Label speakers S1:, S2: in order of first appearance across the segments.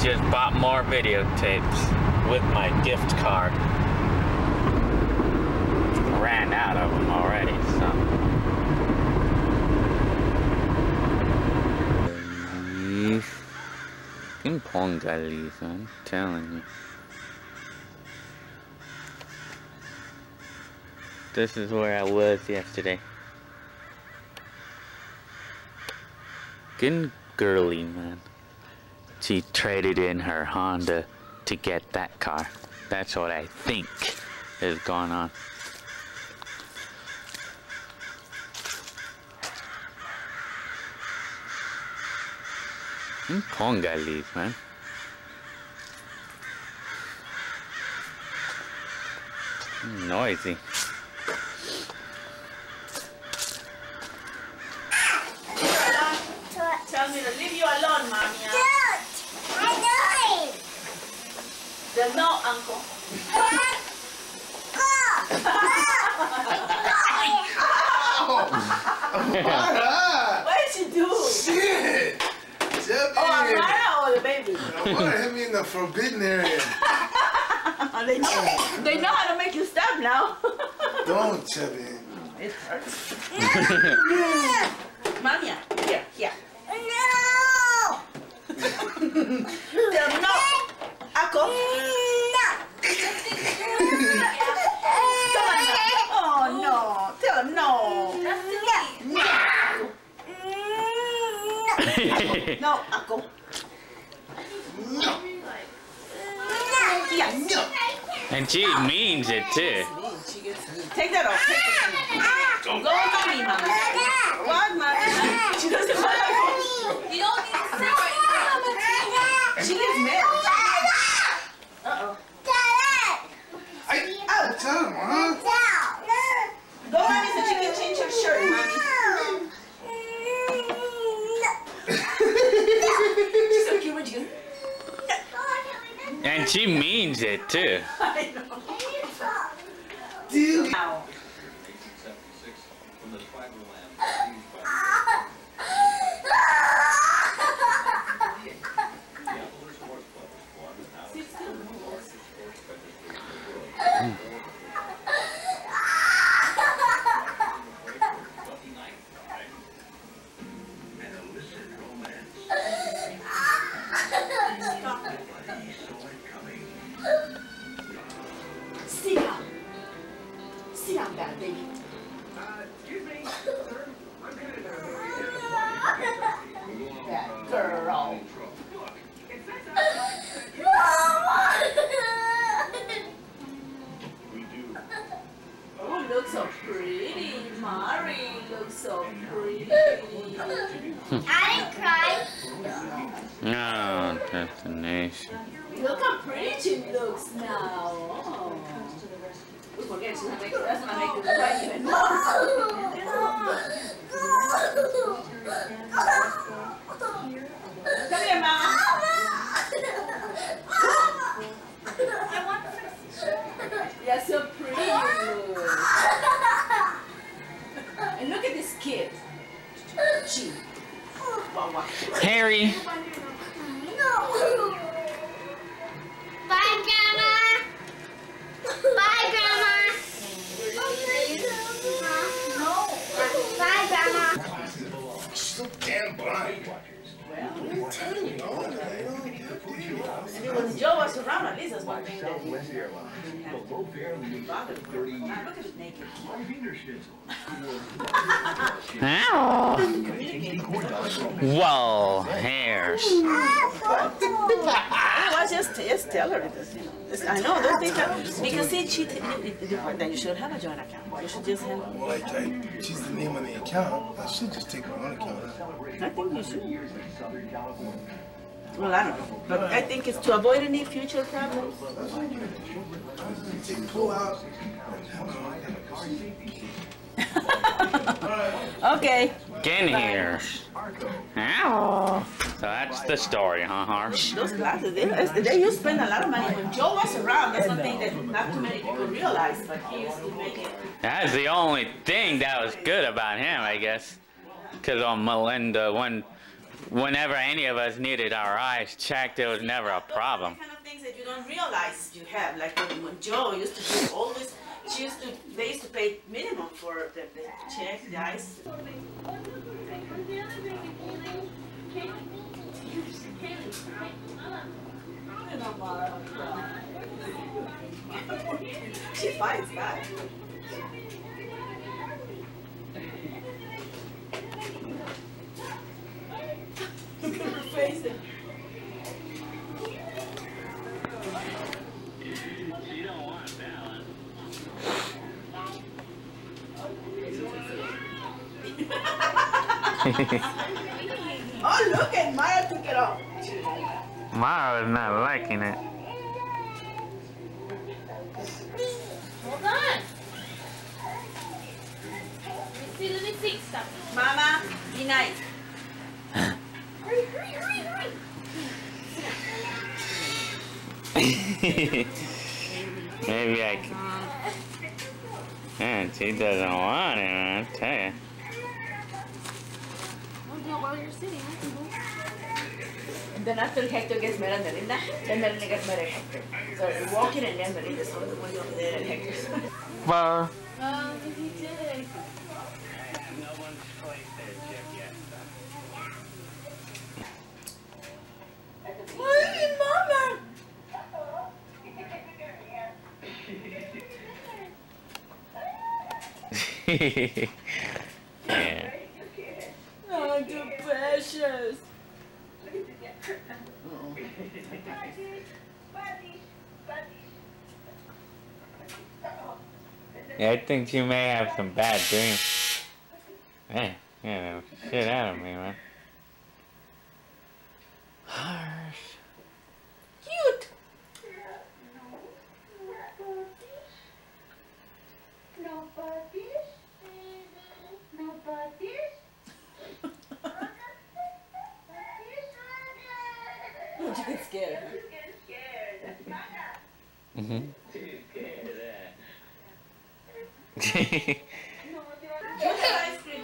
S1: just bought more videotapes with my gift card. Ran out of them already, so. Fucking Pongalis, I'm telling you. This is where I was yesterday. Getting girly, man. She traded in her Honda to get that car. That's what I think is going on. Pongalis, man. Noisy.
S2: Tell me to leave you alone, mommy.
S3: I'm doing.
S2: Then no, uncle. What did she do?
S4: Shit! Debbie.
S2: Oh, Amara or the baby?
S4: Amara hit me in the forbidden area.
S2: They know how to make you stop now.
S4: Don't, Chevy.
S2: It hurts. Mania, here.
S3: No.
S2: Tell them no. Ako.
S3: No.
S2: Come on now. Oh, no. Tell them no. No, Ako.
S4: No.
S2: Yes.
S4: No.
S1: And she means it too.
S2: Take that off. Go, mommy, mommy. What, mommy? She doesn't want to go.
S3: You don't need to say
S2: She gets mad. Uh-oh.
S4: Tell him, huh?
S2: Go, mommy, so she can change her shirt, mommy. She's so cute when she goes.
S1: And she means it too.
S2: I know.
S4: Dude.
S2: Ow. Sit down, bad baby. Bad girl. Oh, look so pretty. Mari looks so pretty.
S3: I didn't cry.
S1: No, destination.
S2: Look how pretty she looks now. Oh. Forget she's gonna make that's gonna make her cry even more. Come here, Mama. You're so pretty, you look. And look at this kid. Gee.
S1: Harry.
S3: Bye, Grandma. Bye, Grandma. No. Bye, Grandma.
S4: So damn blind.
S2: Well,
S4: I'm telling you, no.
S2: and when Joe was around, at least that's one thing that he didn't have to bother with. Now look at his naked
S1: Whoa, hairs.
S2: Otherwise, just tell her this. You know. I know those things are because see, then you should have a joint account. You should just have.
S4: Well, she's the name on the account. I should just take my own account.
S2: I think you should. Well, I don't know, but I think it's to avoid any future problems.
S4: Take pull out.
S2: Okay.
S1: Skin hairs. Ow. So that's the story, huh, Harsh?
S2: Those glasses, they used to spend a lot of money. When Joe was around, that's something that not too many people realize, but he used to make it.
S1: That's the only thing that was good about him, I guess. Because on Melinda, when whenever any of us needed our eyes checked, it was never a problem.
S2: Those are the kind of things that you don't realize you have. Like when Joe used to do always, they used to pay minimum for the check, the eyes. She fights back. Look at her face.
S1: You don't want balance.
S2: Oh, look at Maya took it off.
S1: Mara was not liking it.
S3: Hold on. Let me see. Stop.
S2: Mama, be nice.
S3: Hurry, hurry, hurry, hurry.
S1: Maybe I can. Man, she doesn't want it, I tell you.
S3: Don't do it while you're sitting.
S2: And then after Hector gets mad at Melinda, then Melinda gets mad at Hector. So they're walking and then Melinda's always the one over there at Hector's.
S1: Well,
S3: If you did.
S1: no one's placed their chip yet.
S2: Hey, Mama!
S1: Yeah.
S2: Oh, too precious.
S1: Yeah, I think you may have some bad dreams. Man, yeah, shit out of me, man. Harsh.
S2: Cute.
S3: No puppies. No puppies.
S2: You get scared.
S1: Mm-hmm.
S2: You have ice cream.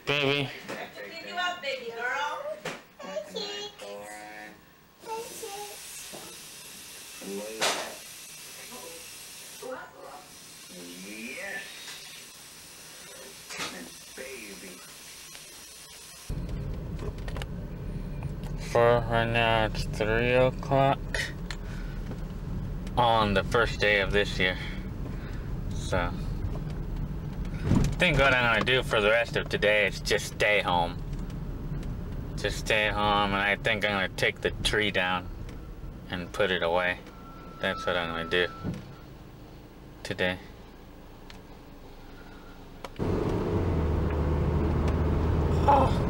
S1: Baby.
S2: Clean you up, baby girl.
S1: For right now, it's 3 o'clock on the first day of this year. So, I think what I'm gonna do for the rest of today is just stay home. Just stay home, and I think I'm gonna take the tree down and put it away. That's what I'm gonna do today. Oh.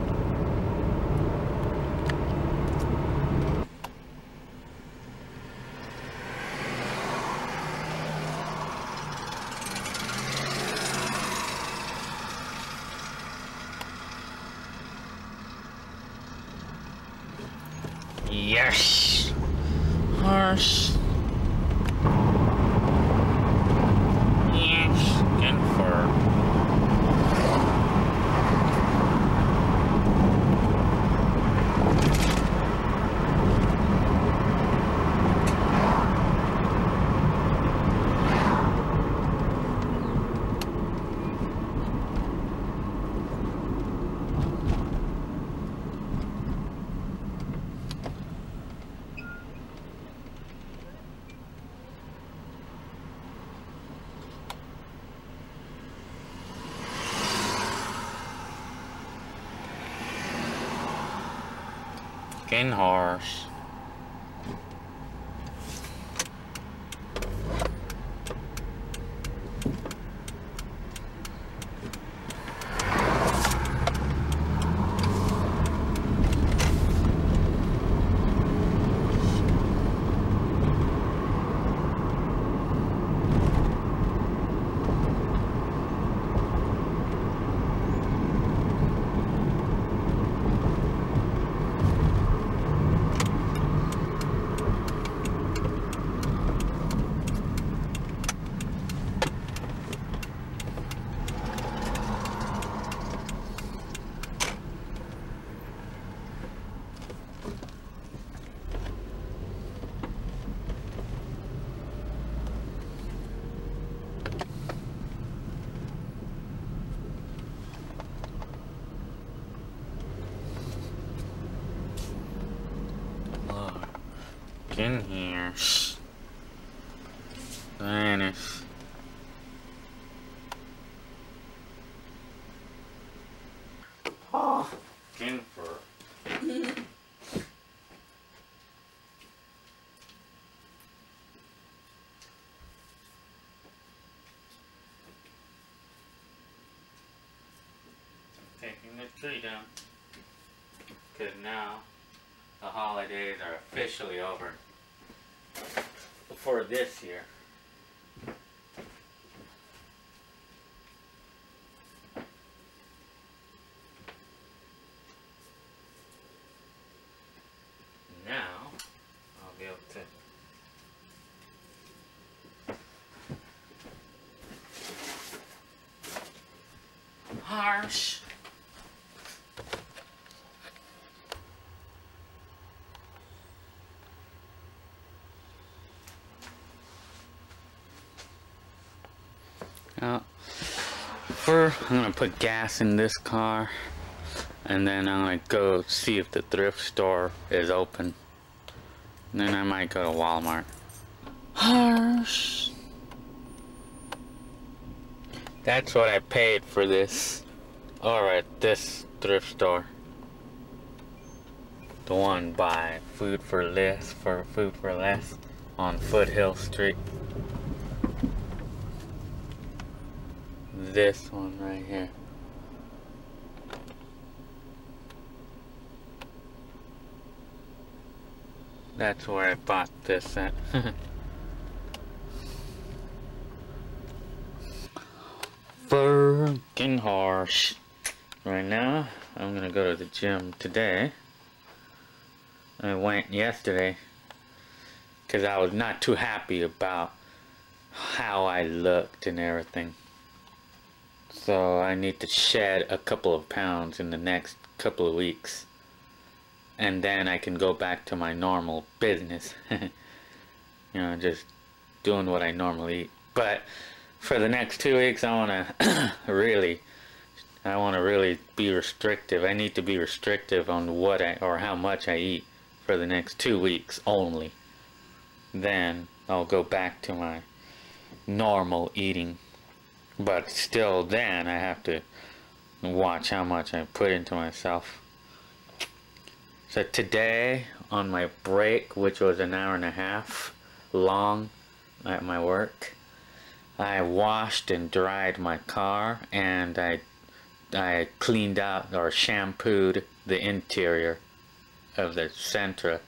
S1: Yes! Horse. Yes, good fur. Fucking horse. in here. Vanish. Oh, Jennifer. Taking the tree down. Because now the holidays are officially over for this year. Now I'll be able to harsh. I'm gonna put gas in this car, and then I'm gonna go see if the thrift store is open. And then I might go to Walmart. Harsh. That's what I paid for this. Or at this thrift store. The one by Food for Less on Foothill Street. This one right here. That's where I bought this at. Freaking harsh. Right now, I'm gonna go to the gym today. I went yesterday because I was not too happy about how I looked and everything. So I need to shed a couple of pounds in the next couple of weeks. And then I can go back to my normal business. You know, just doing what I normally eat. But for the next 2 weeks, I want to really be restrictive. I need to be restrictive on what or how much I eat for the next 2 weeks only. Then I'll go back to my normal eating. But still then I have to watch how much I put into myself. So today on my break, which was an hour and a half long at my work, I washed and dried my car, and I cleaned out or shampooed the interior of the Sentra.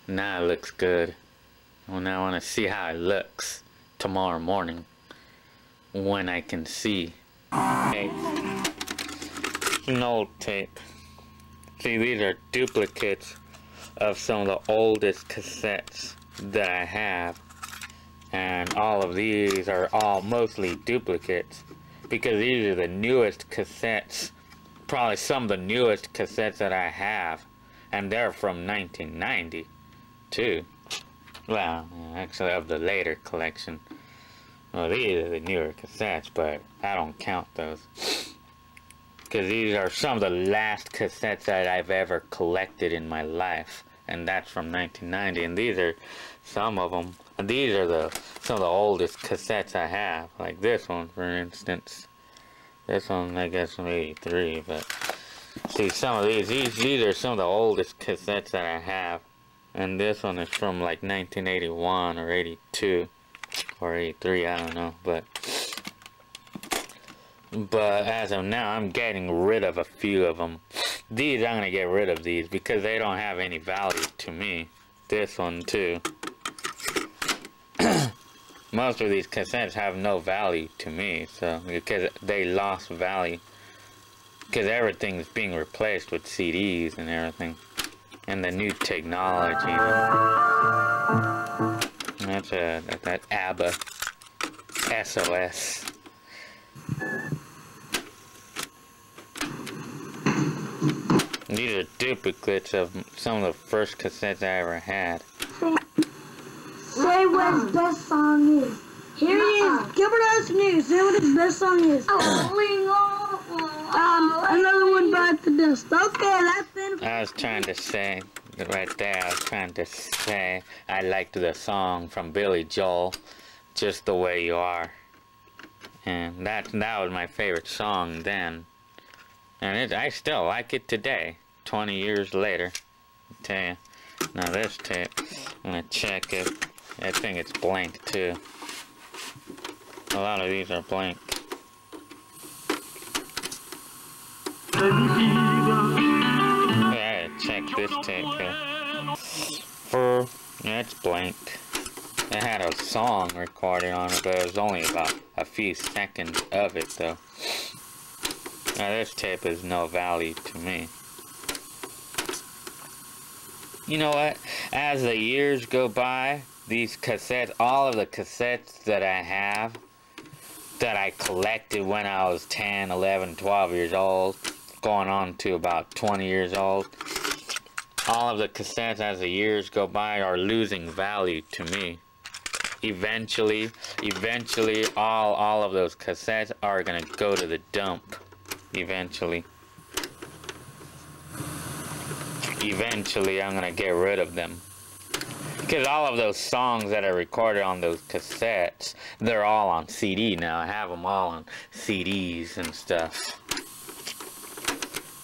S1: Now it looks good. Well, now I want to see how it looks tomorrow morning when I can see. Tape. An old tape. See, these are duplicates of some of the oldest cassettes that I have. And all of these are all mostly duplicates, because these are the newest cassettes, probably some of the newest cassettes that I have, and they're from 1990 too. Well, actually of the later collection. Well, these are the newer cassettes, but I don't count those, because these are some of the last cassettes that I've ever collected in my life, and that's from 1990. And these are some of them. These are some of the oldest cassettes I have, like this one, for instance. This one, I guess, from 83, but see, some of these are some of the oldest cassettes that I have. And this one is from like 1981 or 82 or 83, I don't know, but as of now, I'm getting rid of a few of them. These, I'm gonna get rid of these because they don't have any value to me. This one too. Most of these cassettes have no value to me, so because they lost value, because everything's being replaced with CDs and everything, and the new technology. That's that ABBA SOS. These are duplicates of some of the first cassettes I ever had.
S3: Say what his best song is. Here he is. Gilbert Arenas. Say what his best song is. Another one bites the dust. Okay, that's it.
S1: I was trying to say right there, I was trying to say I liked the song from Billy Joel, Just the Way You Are. And that was my favorite song then. And I still like it today, 20 years later. I'll tell you. Now this tape, I'm gonna check it. I think it's blank too. A lot of these are blank. Yeah, check this tape here. Yeah, it's blank. It had a song recorded on it, but it was only about a few seconds of it though. Now this tape is no value to me. You know what? As the years go by, these cassettes, all of the cassettes that I have, that I collected when I was 10, 11, 12 years old, going on to about 20 years old, all of the cassettes as the years go by are losing value to me. Eventually, all of those cassettes are gonna go to the dump. Eventually, I'm gonna get rid of them. Because all of those songs that I recorded on those cassettes, they're all on CD now. I have them all on CDs and stuff.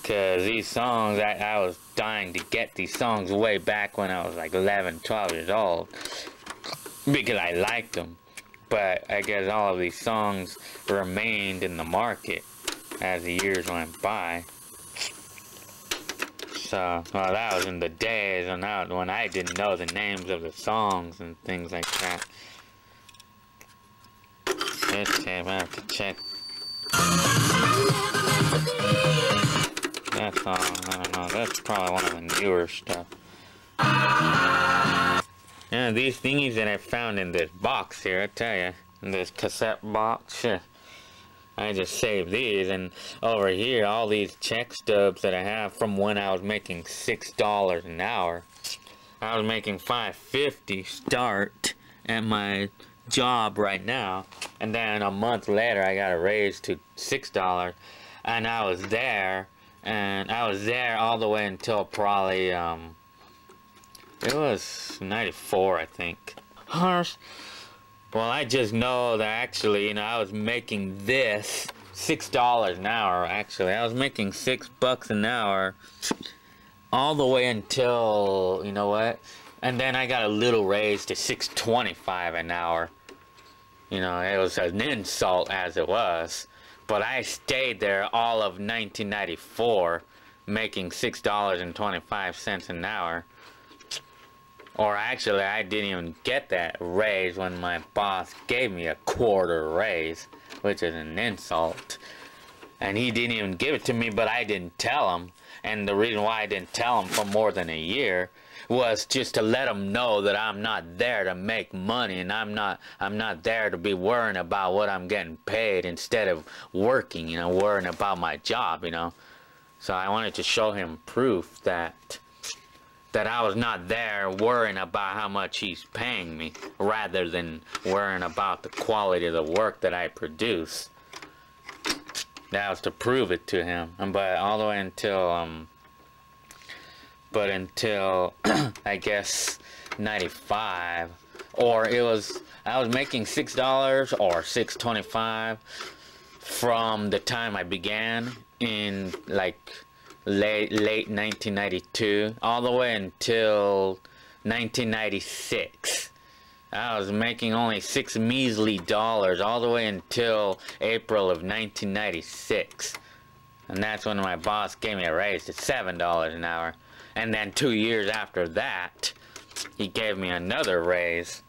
S1: Because these songs, I was dying to get these songs way back when I was like 11, 12 years old. Because I liked them. But I guess all of these songs remained in the market as the years went by. So, well, that was in the days when I didn't know the names of the songs and things like that. This tape, I have to check. That song, I don't know, that's probably one of the newer stuff. Yeah, these thingies that I found in this box here, I tell you, in this cassette box, sure. I just saved these, and over here, all these check stubs that I have from when I was making $6 an hour. I was making $5.50 start at my job right now, and then a month later, I got a raise to $6, and I was there all the way until probably, it was 94, I think. Well, I just know that actually, you know, I was making this $6 an hour, actually. I was making $6 an hour all the way until, you know what? And then I got a little raise to $6.25 an hour. You know, it was an insult as it was. But I stayed there all of 1994 making $6.25 an hour. Or actually, I didn't even get that raise when my boss gave me a quarter raise, which is an insult. And he didn't even give it to me, but I didn't tell him. And the reason why I didn't tell him for more than a year was just to let him know that I'm not there to make money, and I'm not there to be worrying about what I'm getting paid instead of working, you know, worrying about my job, you know. So I wanted to show him proof that I was not there worrying about how much he's paying me, rather than worrying about the quality of the work that I produce. That was to prove it to him. But all the way until, I guess, 95, or I was making $6 or $6.25 from the time I began in, like, late 1992 all the way until 1996. I was making only $6 measly all the way until April of 1996, and that's when my boss gave me a raise to $7 an hour. And then 2 years after that, he gave me another raise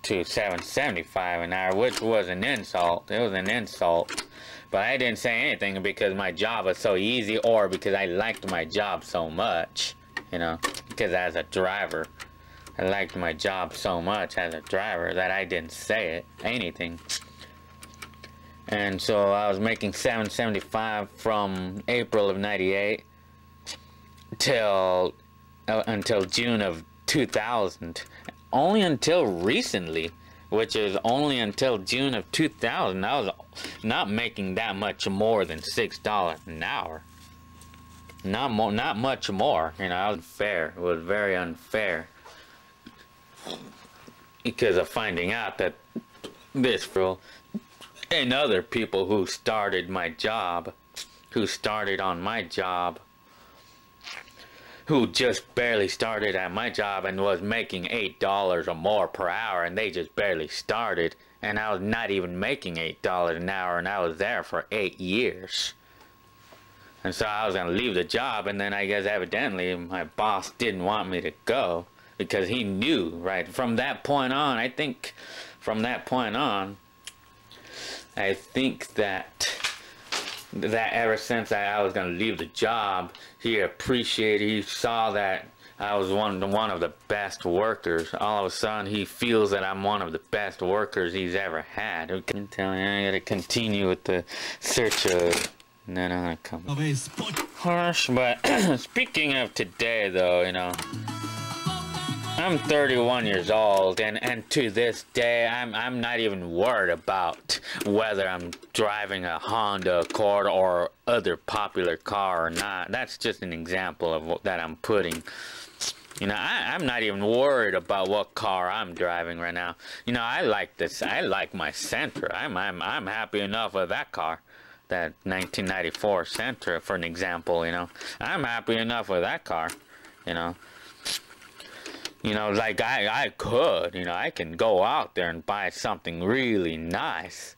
S1: to $7.75 an hour, which was an insult. It was an insult. But I didn't say anything because my job was so easy, or because I liked my job so much, you know, because as a driver, I liked my job so much as a driver that I didn't say anything. And so I was making $7.75 from April of 98 until June of 2000. Only until recently, which is only until June of 2000, I was not making that much more than $6 an hour. not much more. You know, I was fair. It was very unfair because of finding out that this girl and other people who started my job, who started on my job, who just barely started at my job and was making $8 or more per hour, and they just barely started, and I was not even making $8 an hour, and I was there for 8 years. And so I was gonna leave the job, and then I guess evidently my boss didn't want me to go because he knew, right from that point on. I think from that point on, I think that ever since I was gonna leave the job, he appreciated, he saw that I was one of the best workers. All of a sudden, he feels that I'm one of the best workers he's ever had. Who can tell you? I gotta continue with the search of. And then I'm gonna come. Harsh, but speaking of today, though, you know, I'm 31 years old, and to this day, I'm not even worried about whether I'm driving a Honda Accord or other popular car or not. That's just an example of that I'm putting. You know, I'm not even worried about what car I'm driving right now. You know, I like this. I like my Sentra. I'm happy enough with that car. That 1994 Sentra, for an example, you know. I'm happy enough with that car, you know. You know, like I could, you know, I can go out there and buy something really nice.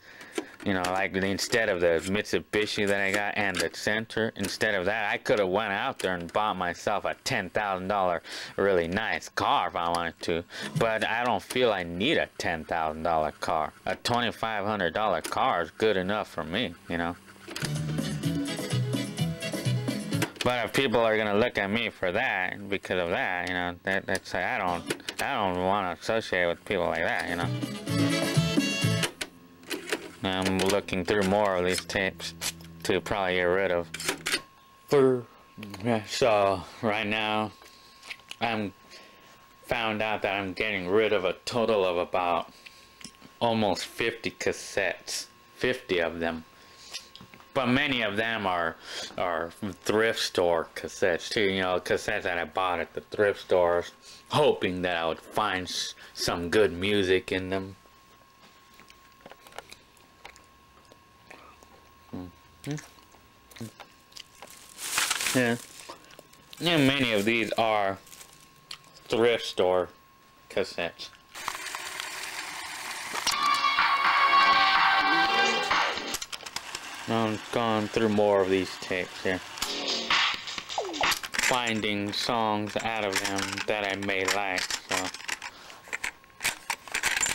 S1: You know, like instead of the Mitsubishi that I got and the Sentra, instead of that, I could have went out there and bought myself a $10,000 really nice car if I wanted to. But I don't feel I need a $10,000 car. A $2,500 car is good enough for me, you know. But if people are gonna look at me for that, because of that, you know, that's I don't want to associate with people like that, you know. I'm looking through more of these tapes to probably get rid of. So right now, I'm found out that I'm getting rid of a total of about almost 50 cassettes, 50 of them. But many of them are thrift store cassettes too, you know, cassettes that I bought at the thrift stores, hoping that I would find some good music in them. Yeah. And many of these are thrift store cassettes. I'm going through more of these tapes here, finding songs out of them that I may like, so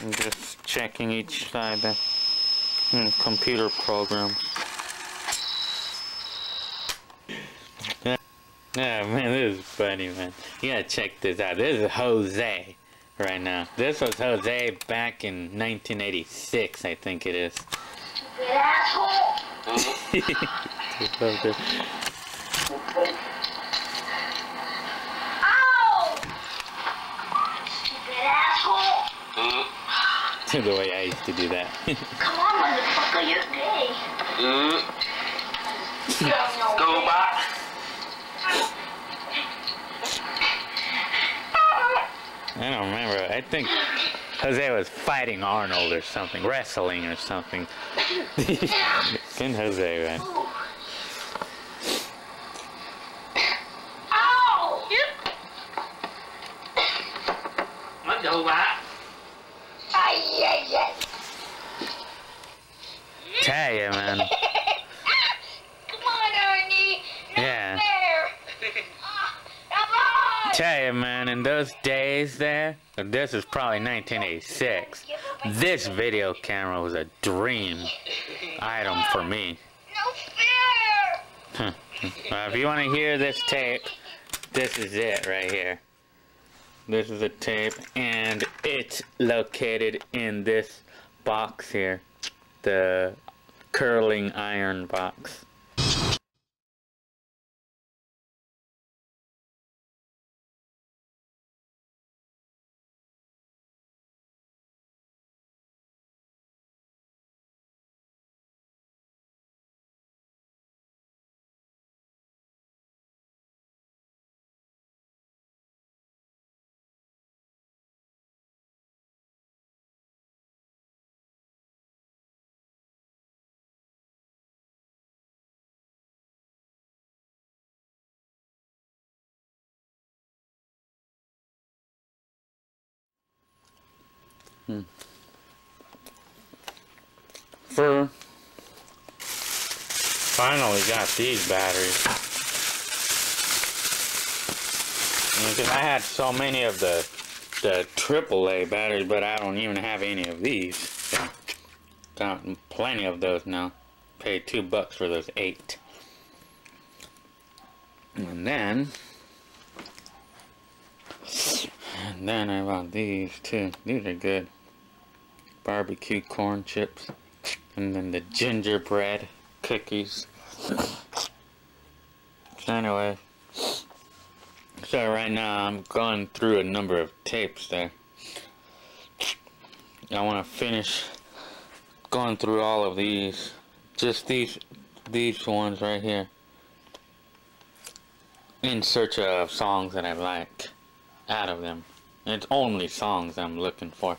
S1: I'm just checking each side the computer programs. Yeah, man, this is funny, man. You gotta check this out. This is Jose right now. This was Jose back in 1986, I think it is.
S5: Stupid asshole! Ow! Stupid asshole!
S1: The way I used to do that.
S5: Come on, motherfucker, you're gay.
S6: Go back.
S1: I don't remember. I think Jose was fighting Arnold or something, wrestling or something. Good Jose, man.
S5: Ow!
S6: Mất đâu bác.
S5: Ay, ay, ay.
S1: Tell ya, man.
S5: Come on, Ernie. No
S1: Yeah.
S5: fair. Come on.
S1: Tell you, man, in those days there, this is probably 1986, this video camera was a dream item for me.
S5: No fair.
S1: If you want to hear this tape, this is it right here. This is a tape, and it's located in this box here, the curling iron box. Finally got these batteries. Because I had so many of the AAA batteries, but I don't even have any of these. So, got plenty of those now. Paid $2 for those 8. And then I bought these too. These are good. Barbecue corn chips. And then the gingerbread cookies. So anyway, so right now I'm going through a number of tapes there. I want to finish going through all of these. Just these ones right here. In search of songs that I like out of them. It's only songs I'm looking for.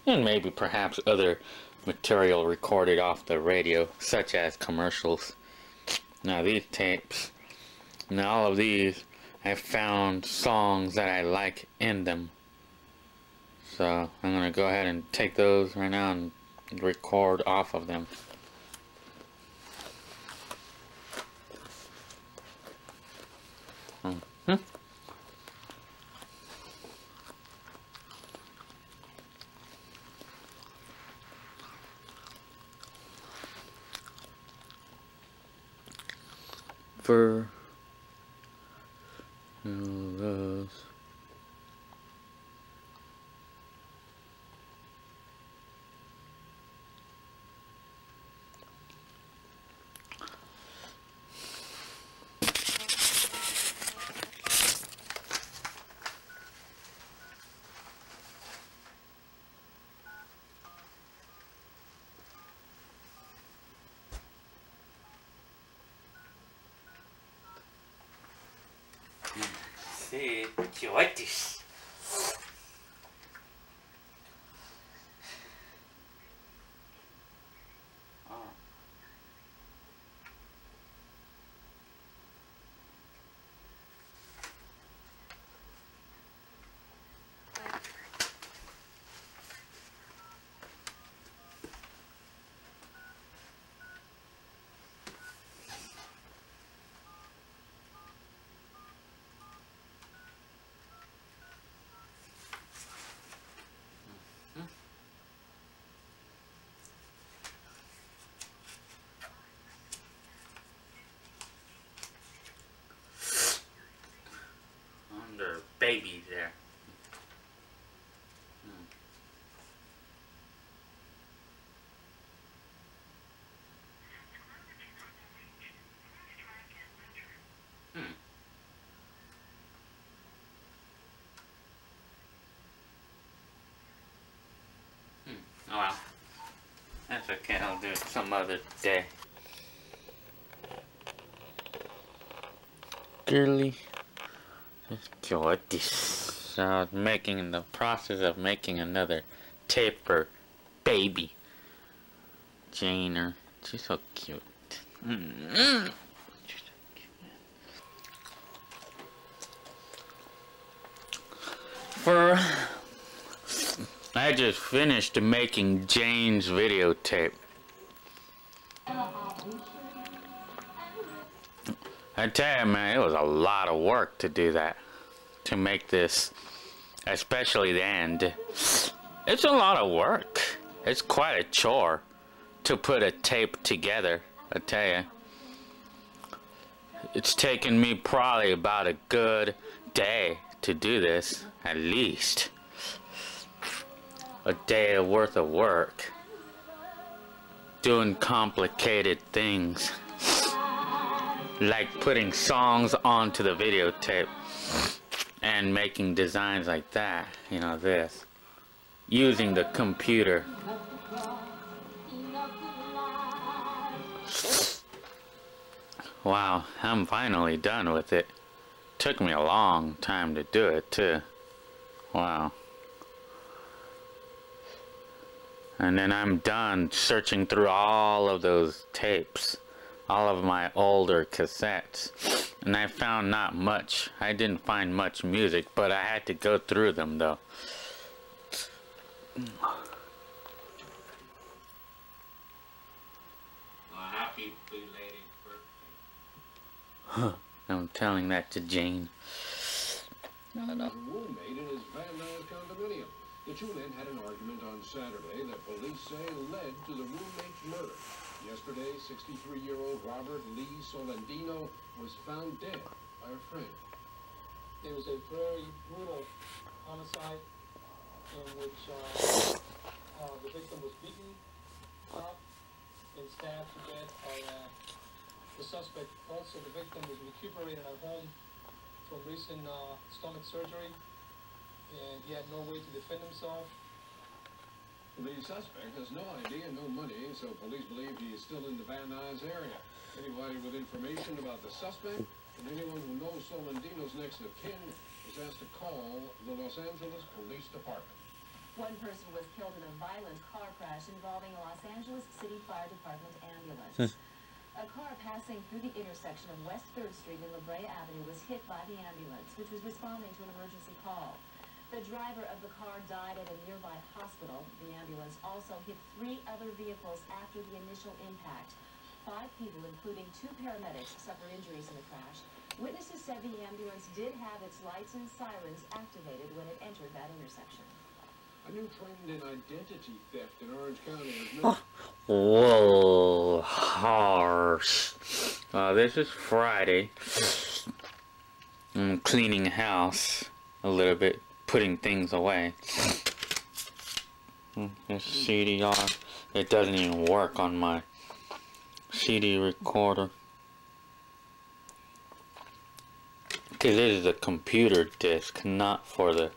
S1: And maybe perhaps other material recorded off the radio, such as commercials. Now these tapes, now all of these, I found songs that I like in them. So I'm gonna go ahead and take those right now and record off of them. For those. Sí, chihuahuitis. Babies there. Oh well. That's okay, I'll do it some other day. Girly. Let's go at this. So I was in the process of making another tape for baby Janer. She's so cute. She's so cute. I just finished making Jane's videotape. I tell you, man, it was a lot of work to do that. To make this, especially the end. It's a lot of work. It's quite a chore to put a tape together, I tell you. It's taken me probably about a good day to do this, at least. A day worth of work. Doing complicated things. Like putting songs onto the videotape and making designs like that, you know, this, using the computer. Wow, I'm finally done with it. Took me a long time to do it too. Wow. And then I'm done searching through all of those tapes. All of my older cassettes, and I found not much. I didn't find much music, but I had to go through them though. Happy belated birthday. I'm telling that to Jane.
S7: Roommate in his Van Nuys condominium. The two men had an argument on Saturday that police say led to the roommate's murder. Yesterday, 63-year-old Robert Lee Solandino was found dead by a friend.
S8: It was a very brutal homicide in which the victim was beaten up and stabbed to death by the suspect. Also, the victim was recuperating at home from recent stomach surgery, and he had no way to defend himself.
S7: The suspect has no ID and no money, so police believe he is still in the Van Nuys area. Anybody with information about the suspect and anyone who knows Solandino's next of kin is asked to call the Los Angeles Police Department.
S9: One person was killed in a violent car crash involving a Los Angeles City Fire Department ambulance. A car passing through the intersection of West 3rd Street and La Brea Avenue was hit by the ambulance, which was responding to an emergency call. The driver of the car died at a nearby hospital. The ambulance also hit 3 other vehicles after the initial impact. 5 people, including 2 paramedics, suffered injuries in the crash. Witnesses said the ambulance did have its lights and sirens activated when it entered that intersection.
S7: A new trend in identity theft in Orange County has been...
S1: Whoa, harsh. This is Friday. I'm cleaning the house a little bit, putting things away. This CDR, it doesn't even work on my CD recorder. Because it is a computer disc, not for the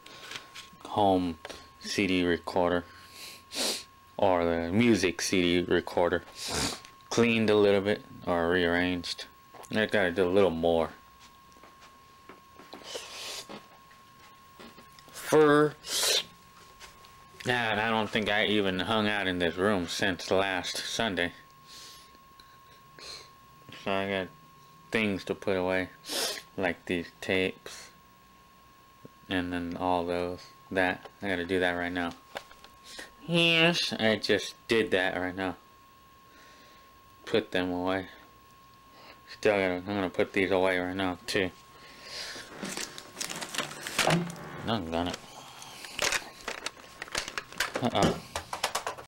S1: home CD recorder or the music CD recorder. Cleaned a little bit or rearranged. I gotta do a little more. And I don't think I even hung out in this room since last Sunday. So I got things to put away, like these tapes and then all those. I gotta do that right now. Yes, I just did that right now. Put them away. I'm gonna put these away right now too. I'm done it.